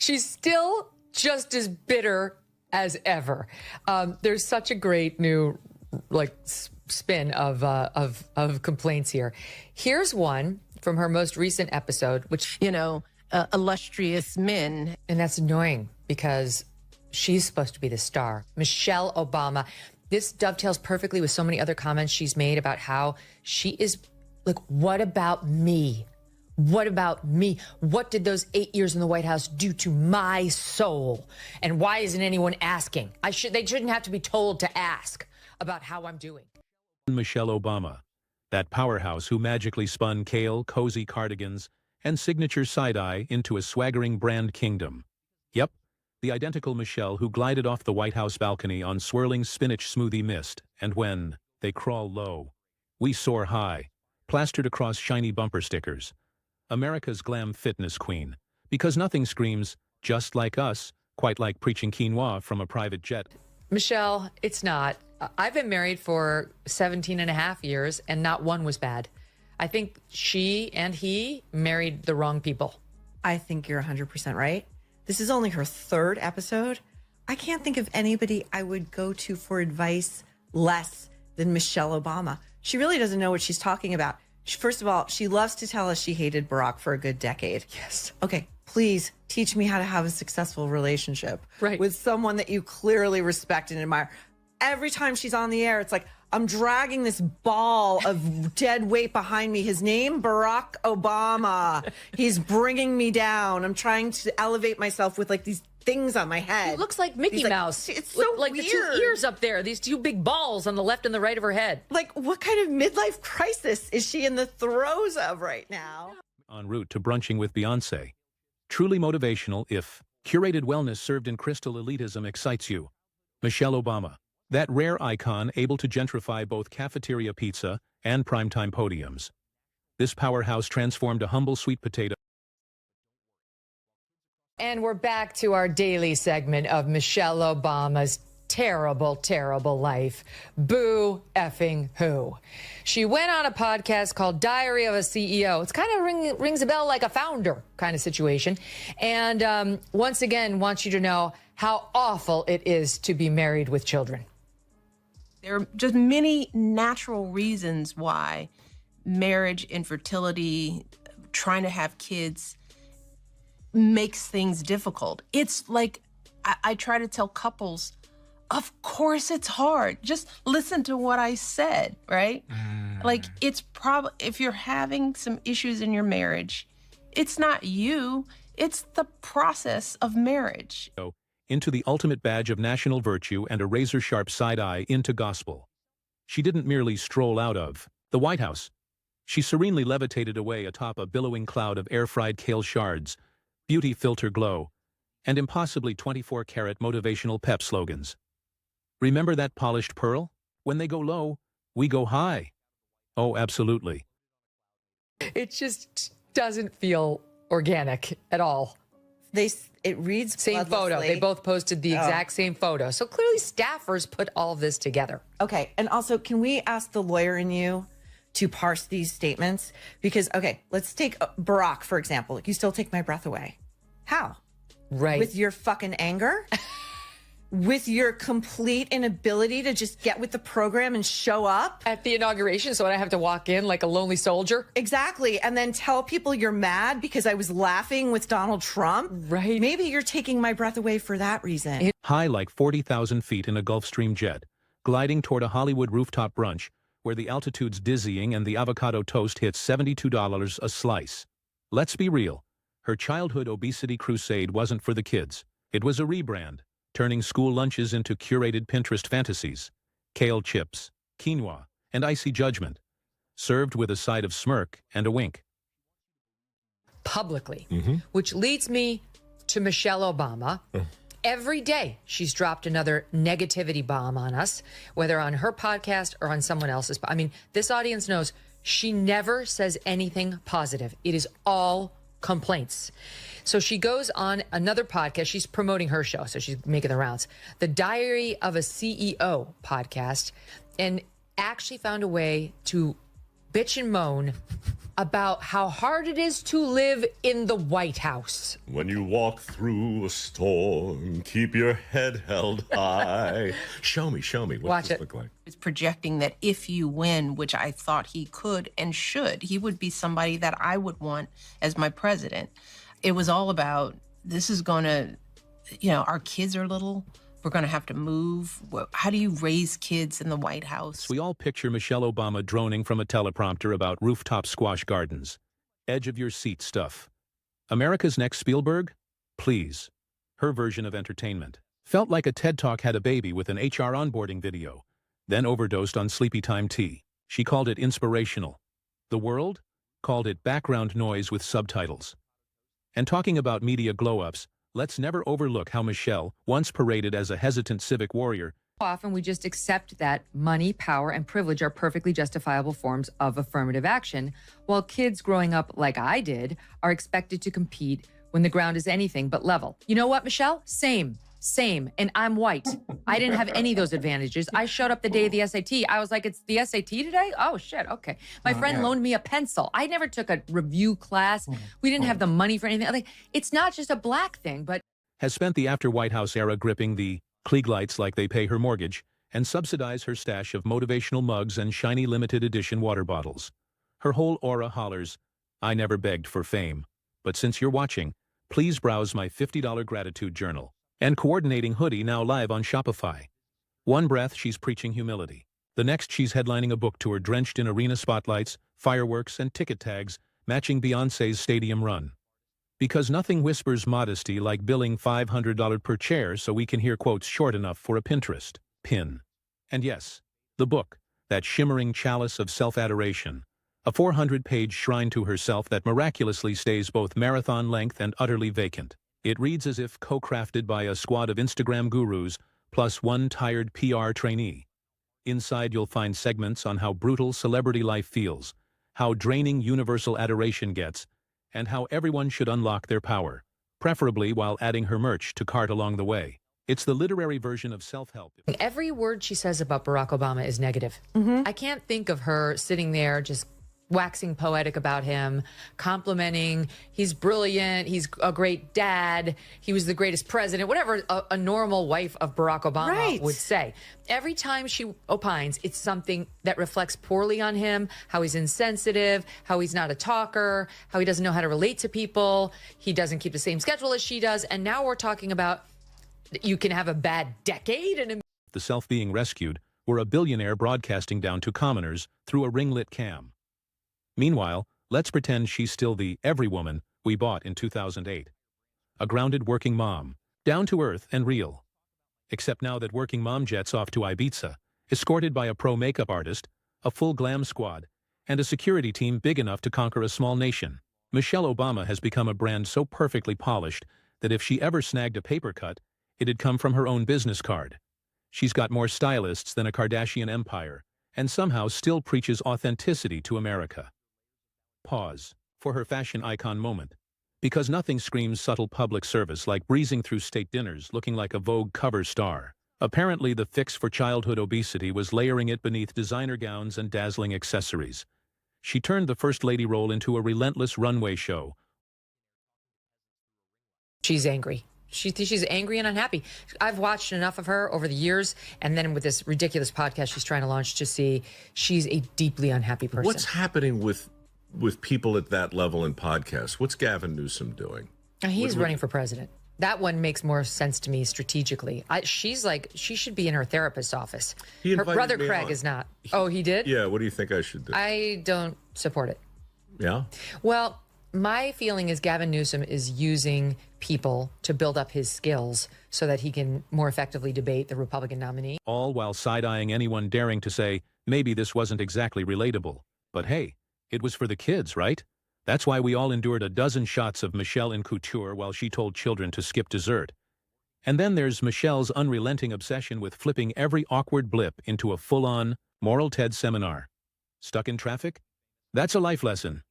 She's still just as bitter as ever. There's such a great new spin of complaints here. Here's one from her most recent episode, which, illustrious men. And that's annoying because she's supposed to be the star. Michelle Obama. This dovetails perfectly with so many other comments she's made about how she is like, what about me? What about me? What did those 8 years in the White House do to my soul? And why isn't anyone asking? They shouldn't have to be told to ask about how I'm doing. Michelle Obama, that powerhouse who magically spun kale, cozy cardigans, and signature side-eye into a swaggering brand kingdom. Yep, the identical Michelle who glided off the White House balcony on swirling spinach smoothie mist, and when they crawl low, we soar high, plastered across shiny bumper stickers. America's glam fitness queen, because nothing screams just like us, quite like preaching quinoa from a private jet. Michelle, it's not. I've been married for 17 and a half years, and not one was bad. I think she and he married the wrong people. I think you're 100% right. This is only her third episode. I can't think of anybody I would go to for advice less than Michelle Obama. She really doesn't know what she's talking about. First of all, she loves to tell us she hated Barack for a good decade. Yes. Okay, please teach me how to have a successful relationship with someone that you clearly respect and admire. Every time she's on the air, it's like, I'm dragging this ball of dead weight behind me. His name, Barack Obama. He's bringing me down. I'm trying to elevate myself with like these things on my head. It looks like Mickey Mouse. It's so like weird. The two ears up there, these two big balls on the left and the right of her head. Like, what kind of midlife crisis is she in the throes of right now? En route to brunching with Beyonce. Truly motivational if curated wellness served in crystal elitism excites you. Michelle Obama, that rare icon able to gentrify both cafeteria pizza and primetime podiums. This powerhouse transformed a humble sweet potato. And we're back to our daily segment of Michelle Obama's terrible, terrible life. Boo effing who. She went on a podcast called Diary of a CEO. It's kind of rings a bell like a founder kind of situation. And once again, wants you to know how awful it is to be married with children. There are just many natural reasons why marriage, infertility, trying to have kids makes things difficult. It's like, I try to tell couples, of course it's hard. Just listen to what I said, right? Like, it's probably, if you're having some issues in your marriage, it's not you, it's the process of marriage. Into the ultimate badge of national virtue and a razor-sharp side-eye into gospel. She didn't merely stroll out of the White House. She serenely levitated away atop a billowing cloud of air-fried kale shards, beauty filter glow, and impossibly 24-karat motivational pep slogans. Remember that polished pearl? When they go low, we go high. Oh, absolutely. It just doesn't feel organic at all. It reads same photo. They both posted the exact same photo. So clearly staffers put all of this together. Okay. And also, can we ask the lawyer in you to parse these statements? Because, okay, let's take Barack, for example. You still take my breath away. How? Right. With your fucking anger? With your complete inability to just get with the program and show up? At the inauguration, so I have to walk in like a lonely soldier? Exactly. And then tell people you're mad because I was laughing with Donald Trump? Right. Maybe you're taking my breath away for that reason. High like 40,000 feet in a Gulfstream jet, gliding toward a Hollywood rooftop brunch where the altitude's dizzying and the avocado toast hits $72 a slice. Let's be real. Her childhood obesity crusade wasn't for the kids. It was a rebrand, turning school lunches into curated Pinterest fantasies. Kale chips, quinoa, and icy judgment, served with a side of smirk and a wink. Publicly, which leads me to Michelle Obama. Every day she's dropped another negativity bomb on us, whether on her podcast or on someone else's. I mean, this audience knows she never says anything positive. It is all complaints. So she goes on another podcast. She's promoting her show, so she's making the rounds. The Diary of a CEO podcast, and actually found a way to bitch and moan about how hard it is to live in the White House. When you walk through a storm, keep your head held high. Show me. What Watch does it. this look like? It's projecting that if you win, which I thought he could and should, he would be somebody that I would want as my president. It was all about, this is going to, our kids are little. We're going to have to move. How do you raise kids in the White House? We all picture Michelle Obama droning from a teleprompter about rooftop squash gardens. Edge of your seat stuff. America's next Spielberg? Please. Her version of entertainment. Felt like a TED Talk had a baby with an HR onboarding video, then overdosed on sleepy time tea. She called it inspirational. The world called it background noise with subtitles. And talking about media glow-ups, let's never overlook how Michelle, once paraded as a hesitant civic warrior, Often we just accept that money, power, and privilege are perfectly justifiable forms of affirmative action, while kids growing up like I did are expected to compete when the ground is anything but level. You know what, Michelle? Same. And I'm white. I didn't have any of those advantages. I showed up the day of the SAT. I was like, it's the SAT today? Oh, shit, okay. My friend loaned me a pencil. I never took a review class. We didn't have the money for anything. Like, it's not just a black thing, but has spent the after-White House era gripping the Klieg lights like they pay her mortgage and subsidize her stash of motivational mugs and shiny limited edition water bottles. Her whole aura hollers, I never begged for fame. But since you're watching, please browse my $50 gratitude journal and coordinating hoodie now live on Shopify. One breath, she's preaching humility. The next, she's headlining a book tour drenched in arena spotlights, fireworks, and ticket tags, matching Beyoncé's stadium run. Because nothing whispers modesty like billing $500 per chair so we can hear quotes short enough for a Pinterest pin. And yes, the book, that shimmering chalice of self-adoration, a 400-page shrine to herself that miraculously stays both marathon length and utterly vacant. It reads as if co-crafted by a squad of Instagram gurus plus one tired PR trainee. Inside you'll find segments on how brutal celebrity life feels, how draining universal adoration gets, and how everyone should unlock their power, preferably while adding her merch to cart along the way. It's the literary version of self-help. every word she says about Barack Obama is negative. I can't think of her sitting there just waxing poetic about him, complimenting, he's brilliant, he's a great dad, he was the greatest president, whatever a normal wife of Barack Obama would say. Every time she opines, it's something that reflects poorly on him, how he's insensitive, how he's not a talker, how he doesn't know how to relate to people, he doesn't keep the same schedule as she does, and now we're talking about you can have a bad decade and The self being rescued were a billionaire broadcasting down to commoners through a ring-lit cam. Meanwhile, let's pretend she's still the every woman we bought in 2008. A grounded working mom, down to earth and real. Except now that working mom jets off to Ibiza, escorted by a pro makeup artist, a full glam squad, and a security team big enough to conquer a small nation. Michelle Obama has become a brand so perfectly polished that if she ever snagged a paper cut, it'd come from her own business card. She's got more stylists than a Kardashian empire, and somehow still preaches authenticity to America. Pause for her fashion icon moment. Because nothing screams subtle public service like breezing through state dinners looking like a Vogue cover star. Apparently the fix for childhood obesity was layering it beneath designer gowns and dazzling accessories. She turned the First Lady role into a relentless runway show. she's angry. She's angry and unhappy. I've watched enough of her over the years, and then with this ridiculous podcast she's trying to launch to see she's a deeply unhappy person. What's happening with people at that level in podcasts? What's Gavin Newsom doing? He's running for president. That one makes more sense to me strategically. She's like, she should be in her therapist's office. Her brother Craig is not. Oh, he did? Yeah, what do you think I should do? I don't support it. Yeah? Well, my feeling is Gavin Newsom is using people to build up his skills so that he can more effectively debate the Republican nominee. All while side-eyeing anyone daring to say, maybe this wasn't exactly relatable. But hey, it was for the kids, right? That's why we all endured a dozen shots of Michelle in couture while she told children to skip dessert. And then there's Michelle's unrelenting obsession with flipping every awkward blip into a full-on Moral TED seminar. Stuck in traffic? That's a life lesson.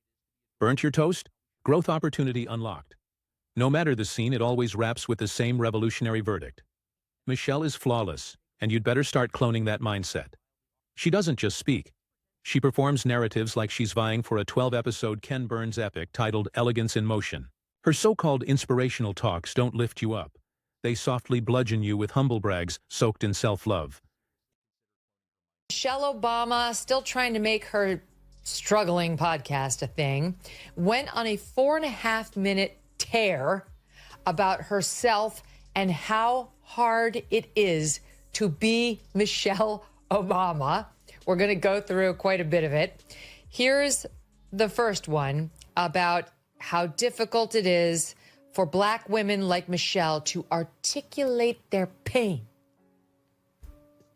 Burnt your toast? Growth opportunity unlocked. No matter the scene, it always wraps with the same revolutionary verdict. Michelle is flawless, and you'd better start cloning that mindset. She doesn't just speak. She performs narratives like she's vying for a 12-episode Ken Burns epic titled Elegance in Motion. Her so-called inspirational talks don't lift you up. They softly bludgeon you with humble brags soaked in self-love. Michelle Obama, still trying to make her struggling podcast a thing, went on a 4.5-minute tear about herself and how hard it is to be Michelle Obama. We're going to go through quite a bit of it. Here's the first one about how difficult it is for Black women like Michelle to articulate their pain.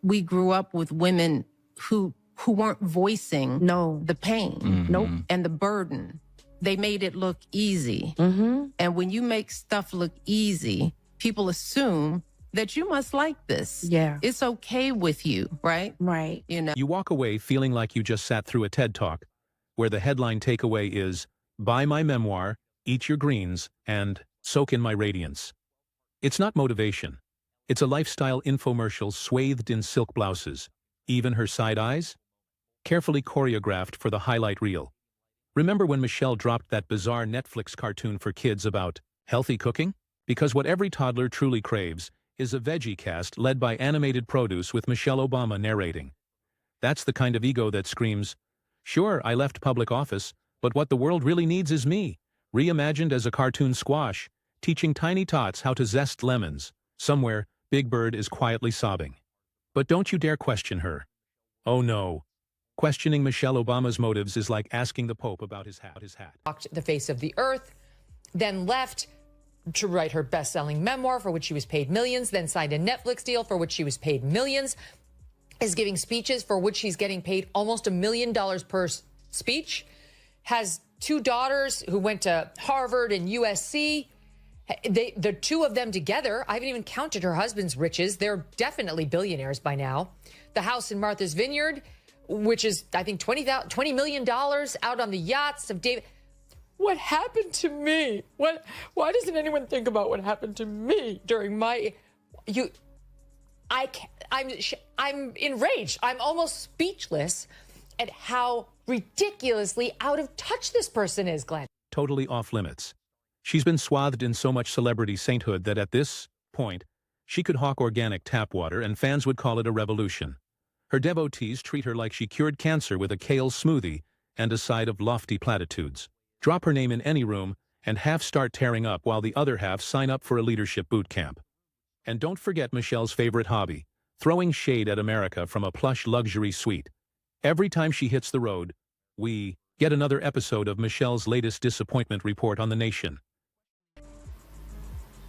We grew up with women who weren't voicing the pain and the burden. They made it look easy. And when you make stuff look easy, people assume that you must like this. Yeah. It's okay with you, right? Right. You know. You walk away feeling like you just sat through a TED Talk, where the headline takeaway is, buy my memoir, eat your greens, and soak in my radiance. It's not motivation. It's a lifestyle infomercial swathed in silk blouses. Even her side eyes? Carefully choreographed for the highlight reel. Remember when Michelle dropped that bizarre Netflix cartoon for kids about healthy cooking? Because what every toddler truly craves is a veggie cast led by animated produce with Michelle Obama narrating. That's the kind of ego that screams, sure, I left public office, but what the world really needs is me, reimagined as a cartoon squash, teaching tiny tots how to zest lemons. Somewhere, Big Bird is quietly sobbing. But don't you dare question her. Oh no. Questioning Michelle Obama's motives is like asking the Pope about his hat. Walked the face of the earth, then left to write her best-selling memoir for which she was paid millions, then signed a Netflix deal for which she was paid millions, is giving speeches for which she's getting paid almost $1 million per speech, has 2 daughters who went to Harvard and USC. The 2 of them together, I haven't even counted her husband's riches. They're definitely billionaires by now. The house in Martha's Vineyard, which is, I think, $20 million out on the yachts of David. What happened to me? Why doesn't anyone think about what happened to me during my... I'm enraged. I'm almost speechless at how ridiculously out of touch this person is, Glenn. Totally off limits. She's been swathed in so much celebrity sainthood that at this point, she could hawk organic tap water and fans would call it a revolution. Her devotees treat her like she cured cancer with a kale smoothie and a side of lofty platitudes. Drop her name in any room, and half start tearing up while the other half sign up for a leadership boot camp. And don't forget Michelle's favorite hobby, throwing shade at America from a plush luxury suite. Every time she hits the road, we get another episode of Michelle's latest disappointment report on the nation.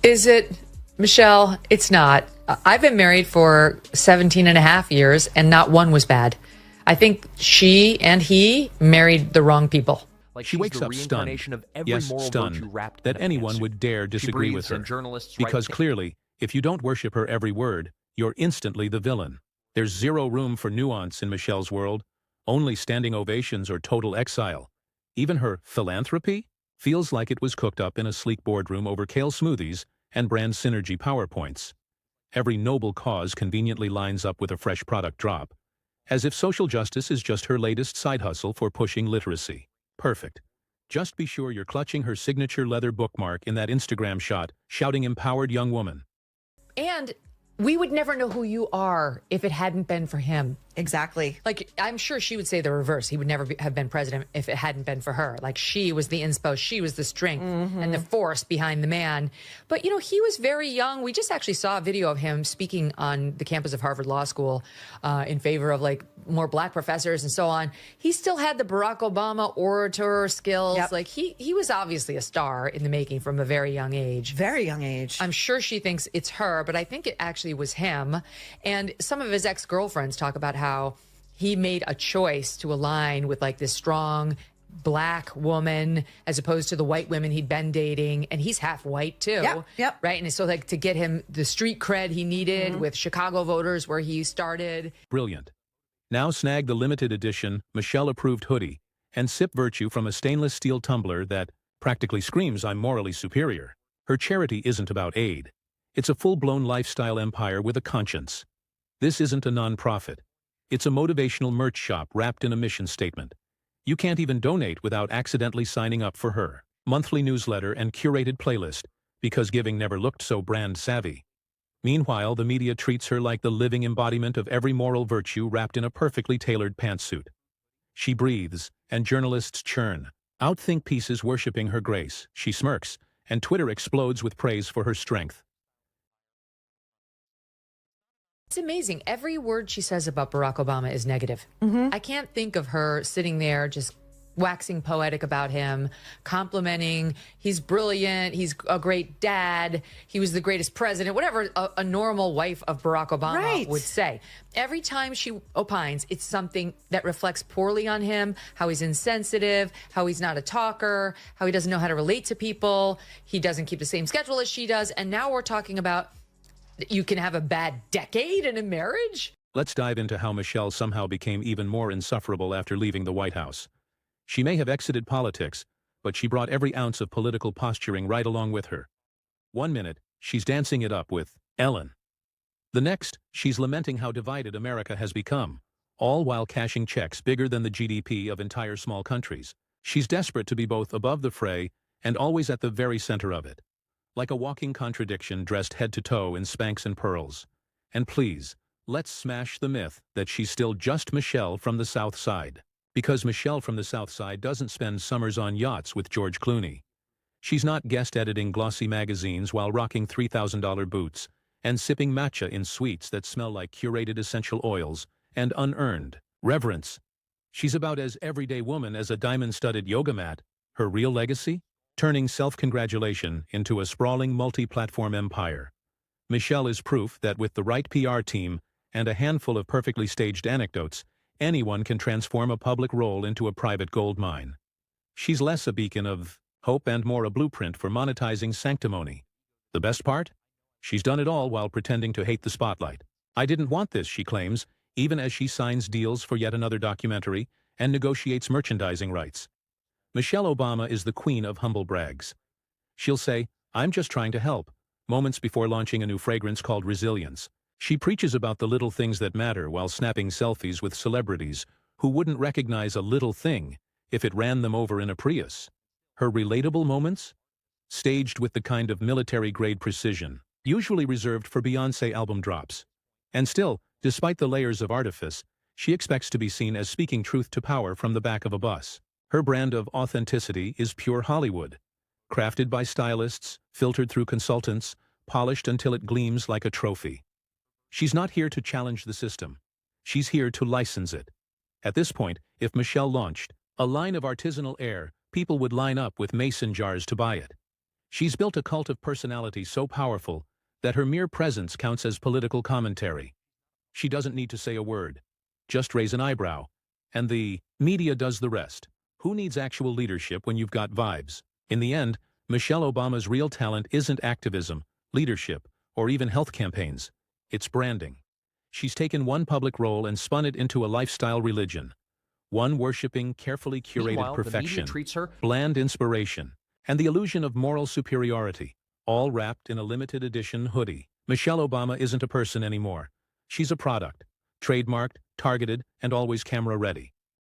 Is it, Michelle? It's not. I've been married for 17 and a half years, and not one was bad. I think she and he married the wrong people. Like she wakes up stunned, that anyone would dare disagree with her. Because clearly, if you don't worship her every word, you're instantly the villain. There's zero room for nuance in Michelle's world, only standing ovations or total exile. Even her philanthropy feels like it was cooked up in a sleek boardroom over kale smoothies and brand synergy PowerPoints. Every noble cause conveniently lines up with a fresh product drop, as if social justice is just her latest side hustle for pushing literacy. Perfect. Just be sure you're clutching her signature leather bookmark in that Instagram shot, shouting empowered young woman. And we would never know who you are if it hadn't been for him. Exactly. Like, I'm sure she would say the reverse. He would never have been president if it hadn't been for her. Like, she was the inspo. She was the strength and the force behind the man. But, you know, he was very young. We just actually saw a video of him speaking on the campus of Harvard Law School in favor of, like, more black professors and so on. He still had the Barack Obama orator skills. Yep. Like, he was obviously a star in the making from a very young age. Very young age. I'm sure she thinks it's her, but I think it actually was him. And some of his ex-girlfriends talk about how he made a choice to align with like this strong black woman as opposed to the white women he'd been dating. And he's half white too. Yep. Right. And so like to get him the street cred he needed with Chicago voters where he started. Brilliant. Now snag the limited edition Michelle approved hoodie and sip virtue from a stainless steel tumbler that practically screams I'm morally superior. Her charity isn't about aid. It's a full-blown lifestyle empire with a conscience. This isn't a non-profit. It's a motivational merch shop wrapped in a mission statement. You can't even donate without accidentally signing up for her monthly newsletter and curated playlist, because giving never looked so brand savvy. Meanwhile, the media treats her like the living embodiment of every moral virtue wrapped in a perfectly tailored pantsuit. She breathes, and journalists churn out think pieces worshipping her grace. She smirks, and Twitter explodes with praise for her strength. It's amazing. Every word she says about Barack Obama is negative. I can't think of her sitting there just waxing poetic about him, complimenting, he's brilliant, he's a great dad, he was the greatest president, whatever a normal wife of Barack Obama would say. Every time she opines, it's something that reflects poorly on him, how he's insensitive, how he's not a talker, how he doesn't know how to relate to people, he doesn't keep the same schedule as she does, and now we're talking about you can have a bad decade in a marriage? Let's dive into how Michelle somehow became even more insufferable after leaving the White House. She may have exited politics, but she brought every ounce of political posturing right along with her. One minute, she's dancing it up with Ellen. The next, she's lamenting how divided America has become, all while cashing checks bigger than the GDP of entire small countries. She's desperate to be both above the fray and always at the very center of it. Like a walking contradiction dressed head to toe in Spanx and pearls. And please, let's smash the myth that she's still just Michelle from the South Side. Because Michelle from the South Side doesn't spend summers on yachts with George Clooney. She's not guest editing glossy magazines while rocking $3,000 boots and sipping matcha in suites that smell like curated essential oils and unearned reverence. She's about as everyday woman as a diamond-studded yoga mat. Her real legacy? Turning self-congratulation into a sprawling multi-platform empire. Michelle is proof that with the right PR team and a handful of perfectly staged anecdotes, anyone can transform a public role into a private gold mine. She's less a beacon of hope and more a blueprint for monetizing sanctimony. The best part? She's done it all while pretending to hate the spotlight. I didn't want this, she claims, even as she signs deals for yet another documentary and negotiates merchandising rights. Michelle Obama is the queen of humble brags. She'll say, "I'm just trying to help," moments before launching a new fragrance called Resilience. She preaches about the little things that matter while snapping selfies with celebrities who wouldn't recognize a little thing if it ran them over in a Prius. Her relatable moments? Staged with the kind of military-grade precision, usually reserved for Beyoncé album drops. And still, despite the layers of artifice, she expects to be seen as speaking truth to power from the back of a bus. Her brand of authenticity is pure Hollywood. Crafted by stylists, filtered through consultants, polished until it gleams like a trophy. She's not here to challenge the system. She's here to license it. At this point, if Michelle launched a line of artisanal air, people would line up with mason jars to buy it. She's built a cult of personality so powerful that her mere presence counts as political commentary. She doesn't need to say a word, just raise an eyebrow, and the media does the rest. Who needs actual leadership when you've got vibes? In the end, Michelle Obama's real talent isn't activism, leadership, or even health campaigns. It's branding. She's taken one public role and spun it into a lifestyle religion. One worshipping carefully curated perfection, bland inspiration, and the illusion of moral superiority, all wrapped in a limited edition hoodie. Michelle Obama isn't a person anymore. She's a product, trademarked, targeted, and always camera ready.